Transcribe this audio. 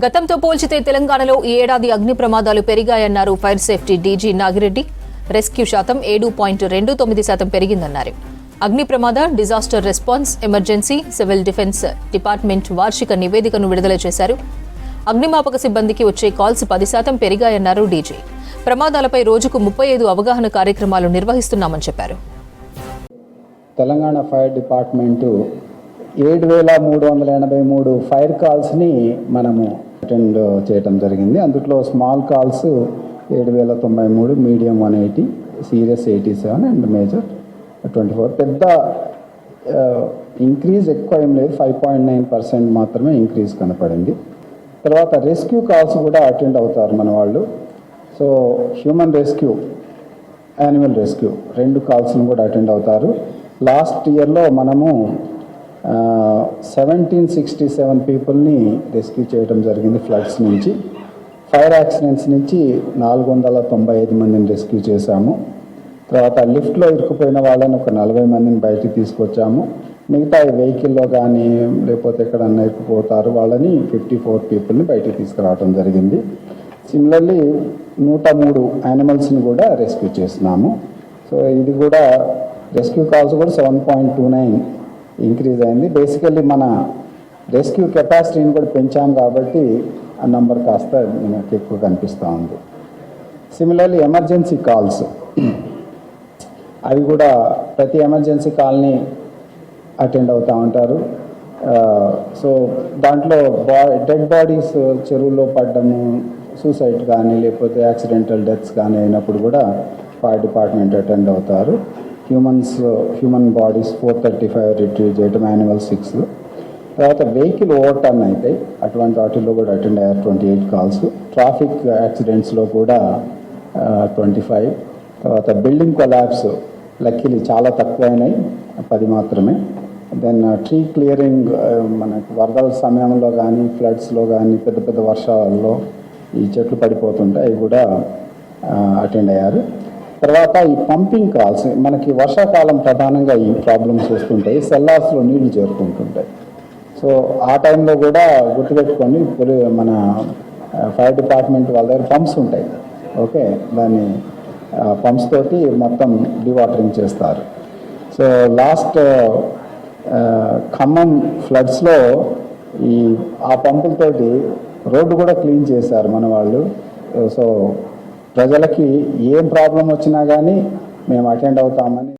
గతంతో పోల్చితే తెలంగాణలో ఈ ఏడాది అగ్ని ప్రమాదాలు పెరిగాయన్నారు fire safety DG Nagireddy. Rescue శాతం 7.29% పెరిగిందన్నారు. అగ్ని ప్రమాద, disaster response, emergency, civil defence department వార్షిక నివేదికను విడుదల చేశారు. అగ్నిమాపక సిబ్బందికి వచ్చే కాల్స్ 10% పెరిగాయన్నారు డీజీ. ప్రమాదాలపై రోజుకు 35 అవగాహన కార్యక్రమాలు నిర్వహిస్తున్నామని చెప్పారు. తెలంగాణ ఫైర్ డిపార్ట్మెంటు 7,383 ఫైర్ కాల్స్ని మనము అటెండ్ చేయడం జరిగింది. అందులో small calls 7,093, medium 180, serious 87 and major 24. పెద్ద ఇంక్రీజ్ ఎక్కువ ఏం లేదు, 5.9% మాత్రమే ఇంక్రీజ్ కనపడింది. తర్వాత రెస్క్యూ కాల్స్ కూడా అటెండ్ అవుతారు మన వాళ్ళు. So human rescue, animal rescue 2 కాల్స్ను కూడా అటెండ్ అవుతారు. లాస్ట్ ఇయర్లో మనము 1767 పీపుల్ని రెస్క్యూ చేయడం జరిగింది ఫ్లడ్స్ నుంచి. ఫైర్ యాక్సిడెంట్స్ నుంచి 495 మందిని రెస్క్యూ చేశాము. తర్వాత లిఫ్ట్లో ఇరుక్కుపోయిన వాళ్ళని ఒక 40 మందిని బయటికి తీసుకొచ్చాము. మిగతా వెహికల్లో కానీ లేకపోతే ఎక్కడన్నా ఇరుక్కుపోతారు వాళ్ళని 54 పీపుల్ని బయటికి తీసుకురావడం జరిగింది. సిమిలర్లీ 103 యానిమల్స్ని కూడా రెస్క్యూ చేస్తున్నాము. సో ఇది కూడా రెస్క్యూ కాల్స్ కూడా 7.29 ఇంక్రీజ్ అయింది. బేసికల్లీ మన రెస్క్యూ కెపాసిటీని కూడా పెంచాం కాబట్టి ఆ నంబర్ కాస్త మనకి ఎక్కువ కనిపిస్తూ ఉంది. సిమిలర్లీ ఎమర్జెన్సీ కాల్స్, అవి కూడా ప్రతి ఎమర్జెన్సీ కాల్ని అటెండ్ అవుతూ ఉంటారు. సో దాంట్లో డెడ్ బాడీస్ చెరువుల్లో పడ్డము, సూసైడ్ కానీ లేకపోతే యాక్సిడెంటల్ డెత్స్ కానీ అయినప్పుడు కూడా ఫైర్ డిపార్ట్మెంట్ అటెండ్ అవుతారు. హ్యూమన్ బాడీస్ 435 రిట్రీవ్ చేయడం, యానిమల్ 6. తర్వాత వెహికల్ ఓవర్టర్న్ అవుతాయి, అటువంటి వాటిల్లో కూడా అటెండ్ అయ్యారు 28 కాల్స్. ట్రాఫిక్ యాక్సిడెంట్స్లో కూడా 25. తర్వాత బిల్డింగ్ కొలాప్స్ లక్కీలీ చాలా తక్కువైనాయి, 10 మాత్రమే. దెన్ ట్రీ క్లియరింగ్, మనకు వరదల సమయంలో కానీ ఫ్లడ్స్లో కానీ పెద్ద పెద్ద వర్షాలలో ఈ చెట్లు పడిపోతుంటాయి, అవి కూడా అటెండ్ అయ్యారు. తర్వాత ఈ పంపింగ్ కాల్స్, మనకి వర్షాకాలం ప్రధానంగా ఈ ప్రాబ్లమ్స్ వస్తుంటాయి, సెల్లార్స్లో నీళ్లు చేరుకుంటుంటాయి. సో ఆ టైంలో కూడా గుర్తుపెట్టుకొని మన ఫైర్ డిపార్ట్మెంట్ వాళ్ళ దగ్గర పంప్స్ ఉంటాయి. ఓకే, దాన్ని పంప్స్ తోటి మొత్తం డివాటరింగ్ చేస్తారు. సో లాస్ట్ ఖమ్మం ఫ్లడ్స్లో ఆ పంపులతోటి రోడ్డు కూడా క్లీన్ చేశారు మన వాళ్ళు. సో ప్రజలకి ఏం ప్రాబ్లం వచ్చినా కానీ మేము అటెండ్ అవుతామని